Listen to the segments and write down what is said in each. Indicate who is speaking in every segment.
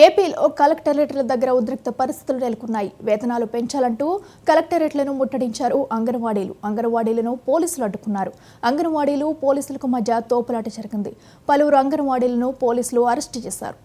Speaker 1: ఏపీలో కలెక్టరేట్ల దగ్గర ఉద్రిక్త పరిస్థితులు నెలకొన్నాయి. వేతనాలు పెంచాలంటూ కలెక్టరేట్లను ముట్టడించారు అంగన్వాడీలను పోలీసులు అడ్డుకున్నారు. అంగన్వాడీలు పోలీసులకు మధ్య తోపులాట జరిగింది. పలువురు అంగన్వాడీలను పోలీసులు అరెస్టు చేశారు.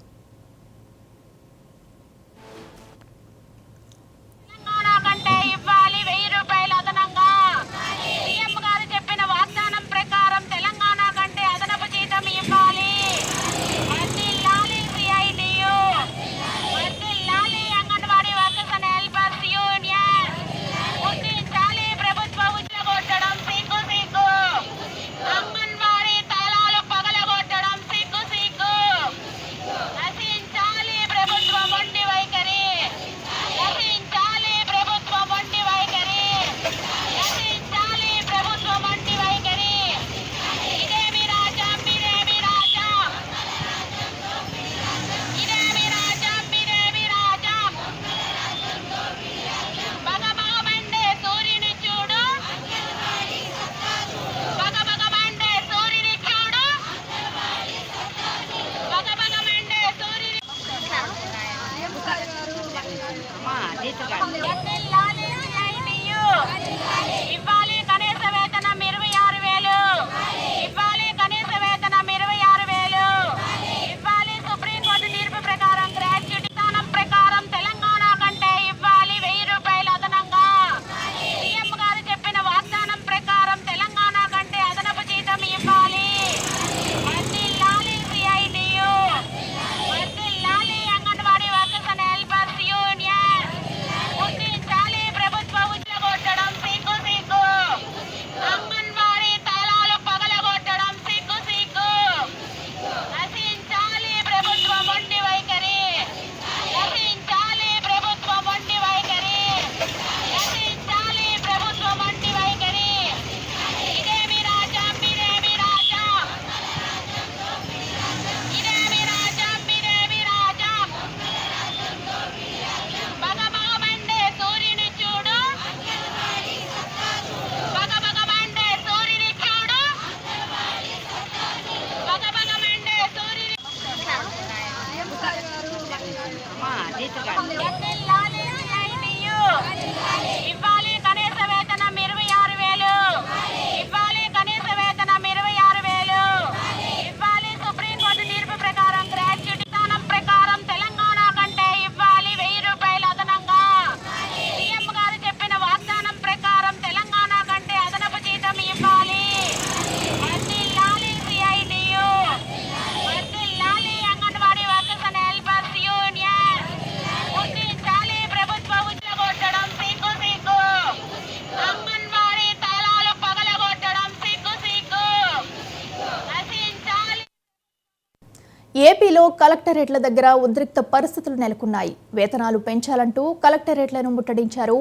Speaker 1: ఏపీలో కలెక్టరేట్ల దగ్గర ఉద్రిక్త పరిస్థితులు నెలకొన్నాయి. వేతనాలు పెంచాలంటూ కలెక్టరేట్లను ముట్టడించారు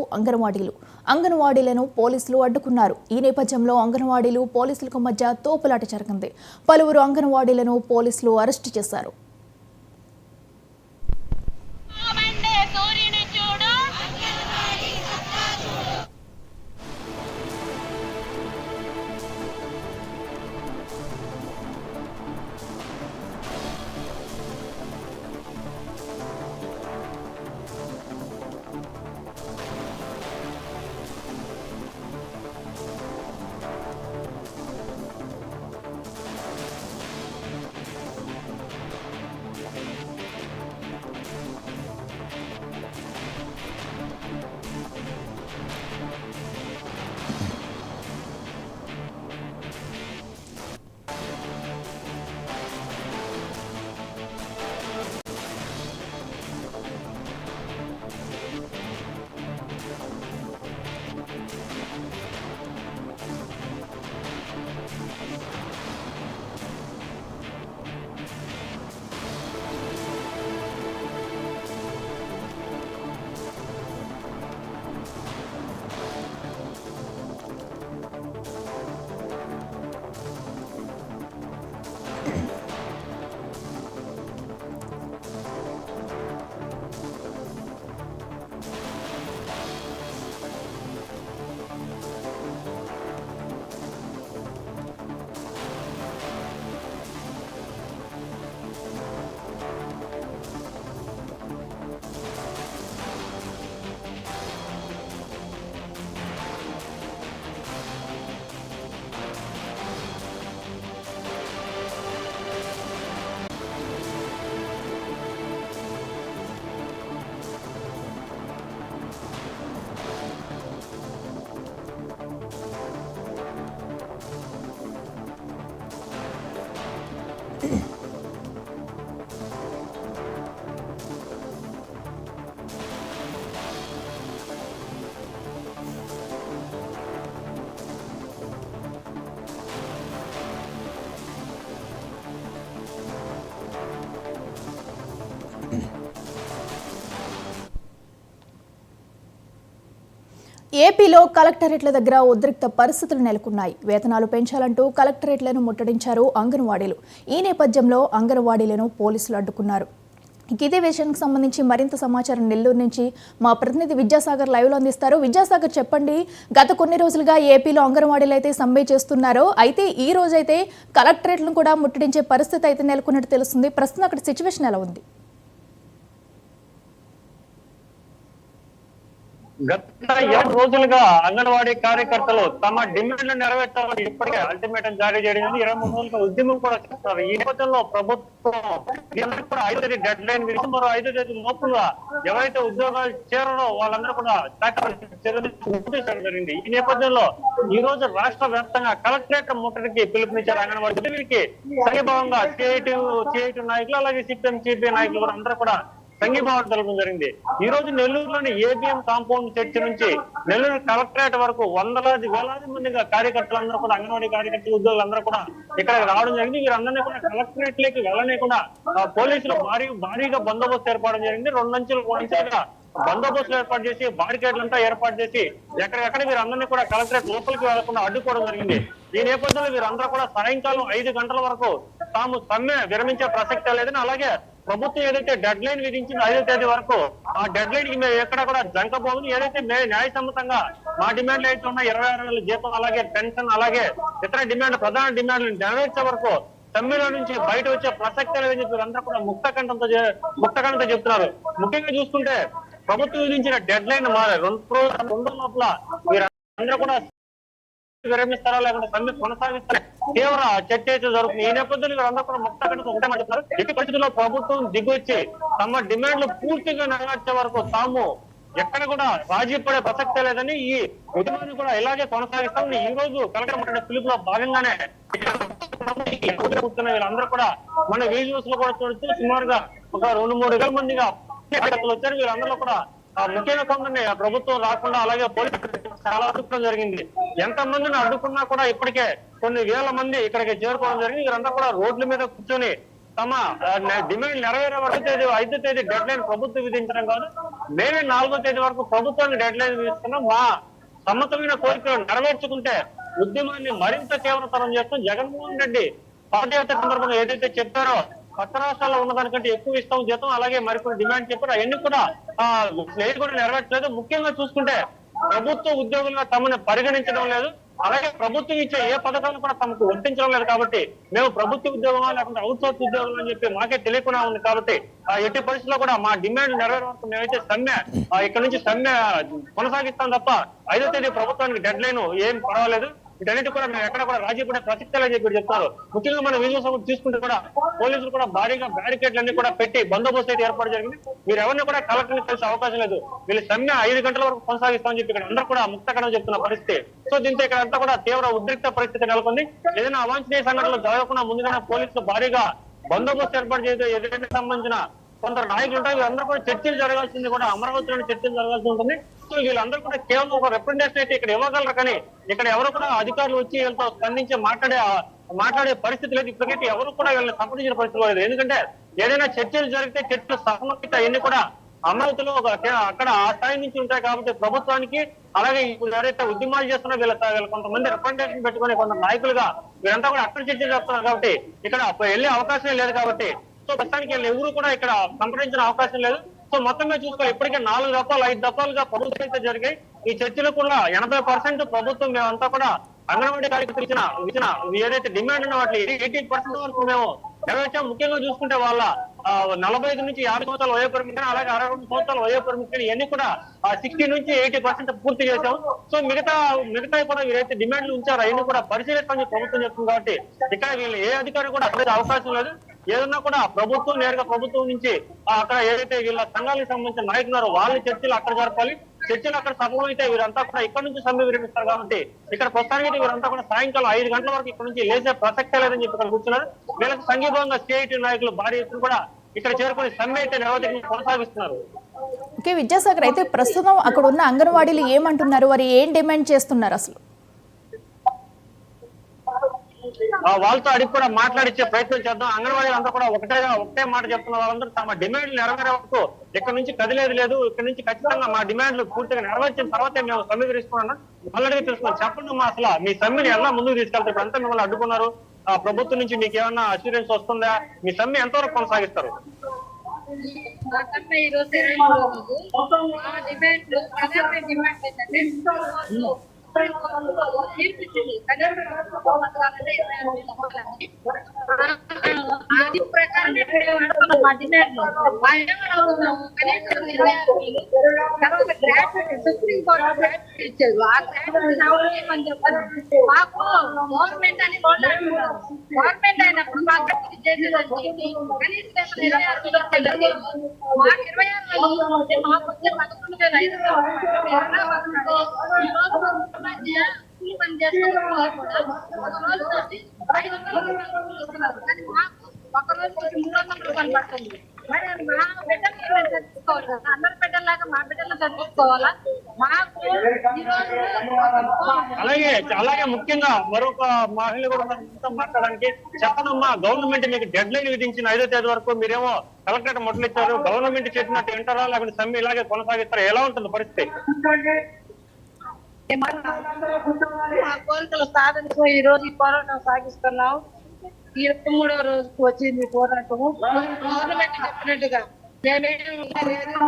Speaker 1: అంగన్వాడీలను పోలీసులు అడ్డుకున్నారు. ఈ నేపథ్యంలో అంగన్వాడీలు పోలీసులకు మధ్య తోపులాట జరిగింది. పలువురు అంగన్వాడీలను పోలీసులు అరెస్టు చేశారు. ఏపీలో కలెక్టరేట్ల దగ్గర ఉద్రిక్త పరిస్థితులు నెలకొన్నాయి. వేతనాలు పెంచాలంటూ కలెక్టరేట్లను ముట్టడించారు అంగన్వాడీలు. ఈ నేపథ్యంలో అంగన్వాడీలను పోలీసులు అడ్డుకున్నారు. ఇదే విషయానికి సంబంధించి మరింత సమాచారం నెల్లూరు నుంచి మా ప్రతినిధి విద్యాసాగర్ లైవ్లో అందిస్తారు. విద్యాసాగర్, చెప్పండి, గత కొన్ని రోజులుగా ఏపీలో అంగన్వాడీలు అయితే సమ్మె చేస్తున్నారో, అయితే ఈ రోజైతే కలెక్టరేట్లను కూడా ముట్టడించే పరిస్థితి అయితే నెలకొన్నట్టు తెలుస్తుంది. ప్రస్తుతం అక్కడ సిచ్యువేషన్ ఎలా ఉంది?
Speaker 2: గత 7 రోజులుగా అంగన్వాడీ కార్యకర్తలు తమ డిమాండ్లు నెరవేర్చాలని ఇప్పటికే అల్టిమేటం జారీ చేయడం, 23 రోజులుగా ఉద్యమం కూడా చేస్తున్నారు. ఈ నేపథ్యంలో ప్రభుత్వం కూడా 5వ తేదీ డెడ్ లైన్ విధించి మరో 5వ తేదీ లోపుగా ఎవరైతే ఉద్యోగాలు చేరారో వాళ్ళందరూ కూడా జరిగింది. ఈ నేపథ్యంలో ఈ రోజు రాష్ట్ర వ్యాప్తంగా కలెక్టరేట్ ముట్టడికి పిలుపునిచ్చారు అంగన్వాడీ. వీరికి సంఘీభావంగా సిఐటి నాయకులు అలాగే సిపిఎం సిపిఐ నాయకులు కూడా అందరూ కూడా సంఘీభావం తెలపడం జరిగింది. ఈ రోజు నెల్లూరులోని ఏబిఎం కాంపౌండ్ చర్చి నుంచి నెల్లూరు కలెక్టరేట్ వరకు వేలాది మందిగా కార్యకర్తలందరూ కూడా అంగన్వాడీ కార్యకర్తలు ఉద్యోగులందరూ కూడా ఇక్కడ రావడం జరిగింది. వీరందరినీ కూడా కలెక్టరేట్ లోకి వెళ్ళనీయకుండా పోలీసులు భారీగా బందోబస్తు ఏర్పడడం జరిగింది. 2 అంచెలుగా బందోబస్తులు ఏర్పాటు చేసి బారికేడ్లంతా ఏర్పాటు చేసి ఎక్కడెక్కడ వీరందరినీ కూడా కలెక్టరేట్ లోపలికి వెళ్లకుండా అడ్డుకోవడం జరిగింది. ఈ నేపథ్యంలో వీరందరూ కూడా సాయంకాలం 5 గంటల వరకు తాము సమ్మె విరమించే ప్రసక్తే లేదని, అలాగే ప్రభుత్వం ఏదైతే డెడ్ లైన్ విధించిందో 5వ తేదీ వరకు ఆ డెడ్ లైన్ కి మేము ఎక్కడ కూడా జంకపోదు. ఏదైతే న్యాయసమ్మతంగా మా డిమాండ్లు అయితే ఉన్న 26,000 జీతం, అలాగే పెన్షన్, అలాగే ఇతర ప్రధాన డిమాండ్లు నెరవేర్చే వరకు సమ్మెలో నుంచి బయట వచ్చే ప్రసక్తే లేదని చెప్పి వీరందరూ కూడా ముక్తకంఠంతో చెప్తున్నారు. ముఖ్యంగా చూసుకుంటే ప్రభుత్వం విధించిన డెడ్ లైన్ 2 రోజుల లోపల వీరందరూ కూడా విరమిస్తారా లేకుంటే సమ్మె కొనసాగిస్తారా తీవ్ర చర్చ అయితే జరుగుతుంది. ఈ నేపథ్యంలో వీరందరూ కూడా ముక్తకంఠంతో ఒకటే చెప్తున్నారు. ఎట్టి పరిస్థితుల్లో ప్రభుత్వం దిగొచ్చి తమ డిమాండ్లు పూర్తిగా నెరవేర్చే వరకు తాము ఎక్కడ కూడా రాజీ పడే ప్రసక్తే లేదని, ఈ ఉద్యమాన్ని కూడా ఇలాగే కొనసాగిస్తామని ఈ రోజు కలెక్టర్ ముట్టడి పిలుపులో భాగంగానే కూర్చున్న వీళ్ళందరూ కూడా మన వీడియోస్ లో కూడా చూడొచ్చు. సుమారుగా ఒక 2-3 మందిగా వచ్చారు. వీళ్ళందరూ కూడా ముఖ్యంగా కొందరిని ప్రభుత్వం రాకుండా అలాగే పోలీసులు చాలా అడ్డుకోవడం జరిగింది. ఎంత మందిని అడ్డుకున్నా కూడా ఇప్పటికే కొన్ని వేల మంది ఇక్కడికి చేరుకోవడం జరిగింది. వీరందరూ కూడా రోడ్ల మీద కూర్చొని తమ డిమాండ్ నెరవేరే వరకు 5వ తేదీ డెడ్ లైన్ ప్రభుత్వం విధించడం కాదు, మే 4వ తేదీ వరకు ప్రభుత్వానికి డెడ్ లైన్ విధిస్తున్నాం. మా సమ్మతమైన కోరికలు నెరవేర్చుకుంటే ఉద్యమాన్ని మరింత తీవ్రతరం చేస్తాం. జగన్మోహన్ రెడ్డి పాదయాత్ర సందర్భంగా ఏదైతే చెప్పారో కొత్త రాష్ట్రాల్లో ఉన్నదానికంటే ఎక్కువ ఇస్తాం జీతం, అలాగే మరికొన్ని డిమాండ్ చెప్పారు, అవన్నీ కూడా నెరవేర్చలేదు. ముఖ్యంగా చూసుకుంటే ప్రభుత్వ ఉద్యోగులుగా తమను పరిగణించడం లేదు, అలాగే ప్రభుత్వం ఇచ్చే ఏ పథకాలను కూడా తమకు వర్తించడం లేదు. కాబట్టి మేము ప్రభుత్వ ఉద్యోగమా లేకుంటే అవుట్ సోర్స్ ఉద్యోగులు అని చెప్పి మాకే తెలియకుండా ఉంది. కాబట్టి ఎట్టి పరిస్థితుల్లో కూడా మా డిమాండ్ నెరవేరే వరకు మేమైతే సమ్మె ఇక్కడ నుంచి సమ్మె కొనసాగిస్తాం తప్ప 5వ తేదీ ప్రభుత్వానికి డెడ్ లైన్ ఏం పర్వాలేదు, వీటన్నిటి కూడా మేము ఎక్కడ కూడా రాజీ పడే ప్రసక్తే లేదని చెప్పి చెప్తారు. ముఖ్యంగా మన వీడియోస్ తీసుకుంటే కూడా పోలీసులు కూడా భారీగా బ్యారికేడ్లన్నీ కూడా పెట్టి బందోబస్తు అయితే ఏర్పాటు జరిగింది. మీరు ఎవరిని కూడా కలెక్టర్ని కలిసే అవకాశం లేదు. వీళ్ళు సమ్మె 5 గంటల వరకు కొనసాగిస్తామని చెప్పి ఇక్కడ అందరూ కూడా ముక్తకడం చెప్తున్న పరిస్థితి. సో దీంతో ఇక్కడ అంతా కూడా తీవ్ర ఉద్రిక్త పరిస్థితి నెలకొంది. ఏదైనా అవాంఛనీయ సంఘటనలు జరగకుండా ముందుగానే పోలీసులు భారీగా బందోబస్తు ఏర్పాటు చేయడం, ఏదైనా సంబంధించిన కొందరు నాయకులు ఉంటారు. వీళ్ళందరూ కూడా చర్చలు జరగాల్సింది కూడా అమరావతిలోని చర్చలు జరగాల్సి ఉంటుంది. సో వీళ్ళందరూ కూడా కేవలం ఒక రిప్రజెంటేషన్ అయితే ఇక్కడ ఇవ్వగలరు, కానీ ఇక్కడ ఎవరు కూడా అధికారులు వచ్చి వీళ్ళతో స్పందించి మాట్లాడే పరిస్థితి లేదు. ఇప్పటికైతే ఎవరు కూడా వీళ్ళని సంప్రదించిన పరిస్థితి లేదు. ఎందుకంటే ఏదైనా చర్చలు జరిగితే చర్చలు సహమత అవన్నీ కూడా అమరావతిలో అక్కడ ఆ స్థాయి నుంచి ఉంటాయి. కాబట్టి ప్రభుత్వానికి అలాగే ఇప్పుడు ఎవరైతే ఉద్యమాలు చేస్తున్నా వీళ్ళ కొంతమంది రిప్రజెంటేషన్ పెట్టుకుని కొంత నాయకులుగా వీరంతా కూడా అక్కడ చర్చలు చేస్తున్నారు. కాబట్టి ఇక్కడ వెళ్ళే అవకాశం లేదు. కాబట్టి సో ప్రస్తుతానికి ఎవరు కూడా ఇక్కడ సంప్రదించిన అవకాశం లేదు. సో మొత్తం మీద చూసుకో ఇప్పటికే 4 దఫాలు 5 దఫాలుగా ప్రభుత్వం అయితే జరిగాయి. ఈ చర్చలు కూడా 80% ప్రభుత్వం మేమంతా కూడా అంగన్వాడీ కార్యకర్తలు ఇచ్చిన ఏదైతే డిమాండ్ ఉన్న వాటి 80% వరకు మేము నెరవేర్చాం. ముఖ్యంగా చూసుకుంటే వాళ్ళ 45 నుంచి 50 సంవత్సరాల వయో పరిమితి, అలాగే 62 సంవత్సరాల వయో పరిమితి ఇవన్నీ కూడా 60 నుంచి 80% పూర్తి చేశాం. సో మిగతా కూడా వీరైతే డిమాండ్లు ఉంచారు అవన్నీ కూడా పరిశీలిస్తామని ప్రభుత్వం చెప్తుంది. కాబట్టి ఇక్కడ వీళ్ళు ఏ అధికారి కూడా అక్కడ అవకాశం లేదు. ఏదన్నా కూడా నేరుగా ప్రభుత్వం నుంచి అక్కడ ఏదైతే వీళ్ళ సంఘాలకు సంబంధించిన నాయకులు ఉన్నారో వాళ్ళ చర్చలు అక్కడ జరపాలి. చర్చలు అక్కడ సఫలమైతే వీరంతా కూడా ఇక్కడ నుంచి సమ్మె విరమిస్తారు కాబట్టి ఇక్కడ ప్రస్తుతానికి వీరంతా కూడా సాయంకాలం 5 గంటల వరకు ఇక్కడ నుంచి లేచే ప్రసక్తే లేదని చెప్పి ఇక్కడ కూర్చున్నారు. వీళ్ళకి సంఘీభావంగా సిఐటి నాయకులు భారీ ఎత్తున కూడా ఇక్కడ చేరుకుని సమ్మె అయితే నిరవధికంగా కొనసాగిస్తున్నారు.
Speaker 1: ఓకే విద్యాసాగర్, అయితే ప్రస్తుతం అక్కడ ఉన్న అంగన్వాడీలు ఏమంటున్నారు, వారు ఏం డిమాండ్ చేస్తున్నారు అసలు?
Speaker 2: వాళ్ళతో అడిగి కూడా మాట్లాడించే ప్రయత్నం చేద్దాం. అంగన్వాడీ అంతా కూడా ఒకటే మాట చెప్తున్న వాళ్ళందరూ తమ డిమాండ్లు నెరవేరే వరకు ఇక్కడ నుంచి కదిలేదు లేదు, ఇక్కడ నుంచి ఖచ్చితంగా మా డిమాండ్లు పూర్తిగా నెరవేర్చిన తర్వాతే మేము సమ్మె విరుస్తున్నాం. వాళ్ళడిగి తెలుసుకున్నాం, చెప్పండి మా అసలు మీ సమ్మెని ఎలా ముందుకు తీసుకెళ్తారు? అంతా మిమ్మల్ని అడ్డుకున్నారు, ప్రభుత్వం నుంచి మీకు ఏమన్నా అష్యూరెన్స్ వస్తుందా? మీ సమ్మె ఎంతవరకు కొనసాగిస్తారు?
Speaker 3: అది ప్రకారమే మా డిమాండ్ సుప్రీం కోర్టు ఇచ్చారు. ఆ గ్రాడ్యుయేట్ చెప్పారు మాకు గవర్నమెంట్ అని గవర్నమెంట్ అయినప్పుడు మాకు చేసేది కనీసం 26 మాకు 26 ఉంటే మాకు వచ్చే 11,500 పని చేస్తున్నారు. ఒక రోజు 300 రూపాయలు పడుతుంది. మరి మా బిడ్డలు చదివించుకోవాలి కదా, అందరి బిడ్డలాగా మా బిడ్డలు చదివించుకోవాలా? మాకు
Speaker 2: అలాగే ముఖ్యంగా మరొక మహిళ కూడా మాట్లాడడానికి చెప్పనమ్మా, గవర్నమెంట్ మీకు డెడ్ లైన్ విధించిన 5వ తేదీ వరకు మీరేమో కలెక్టరేట్ మొదలెచ్చారు. గవర్నమెంట్ చెప్పినట్టు వింటారా లేకపోతే సమ్మె ఇలాగే కొనసాగిస్తారా? ఎలా ఉంటుంది పరిస్థితి?
Speaker 3: మా కోరికలు సాధనకు ఈ రోజు ఈ పోరాటం సాగిస్తున్నాం. 23వ రోజుకు వచ్చింది పోరాటం. గవర్నమెంట్ చెప్పినట్టుగా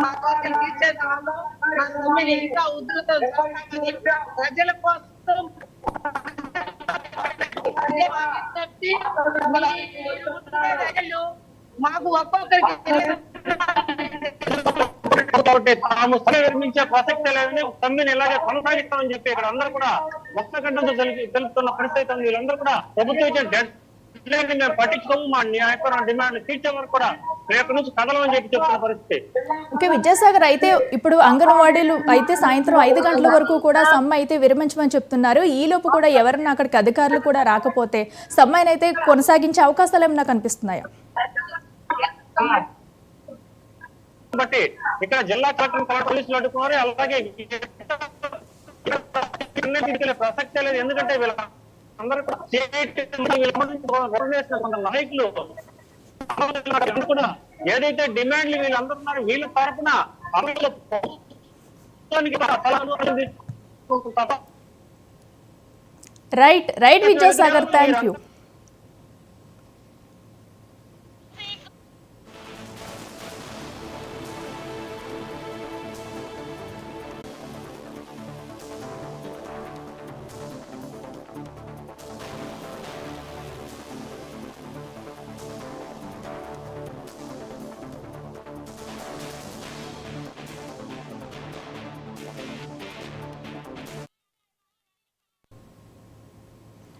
Speaker 3: మా కోరికలు తీర్చేద్దాము, మా సమ్మెని ఇంకా ఉధృతం ప్రజల కోసం మాకు ఒక్కొక్కరికి
Speaker 2: కాబట్టి తాము సమ్మె విరమించే ప్రసక్తే లేదని సమ్మెను ఇలాగే కొనసాగిస్తామని చెప్పి ఇక్కడ అందరూ కూడా ఒక్కగంటతో తెలుపుతున్న పరిస్థితి ఉంది. వీళ్ళందరూ కూడా ప్రభుత్వం ఇచ్చే డెడ్ లైన్ మేము పట్టించుకోము, మా న్యాయపరమైన డిమాండ్లు తీర్చే వరకు కూడా రేపు నుంచి కదలమని చెప్పి చెప్తున్న పరిస్థితి.
Speaker 1: ఓకే విద్యాసాగర్, అయితే ఇప్పుడు అంగన్వాడీలు అయితే సాయంత్రం 5 గంటల వరకు కూడా సమ్మె అయితే విరమించమని చెప్తున్నారు. ఈ లోపు కూడా ఎవరన్నా అక్కడికి అధికారులు కూడా రాకపోతే సమ్మెను అయితే కొనసాగించే అవకాశాలు ఏమైనా కనిపిస్తున్నాయా?
Speaker 2: బట్టి ఇక్కడ జిల్లా కలెక్టర్ పోలీసులు అడ్డుకున్నారు. అలాగే ప్రసక్తే లేదు, ఎందుకంటే వీళ్ళందరూ నాయకులు కూడా ఏదైతే డిమాండ్లు వీళ్ళందరూ ఉన్నారు వీళ్ళ తరఫున
Speaker 1: రైట్ విద్యాసాగర్, థ్యాంక్ యూ.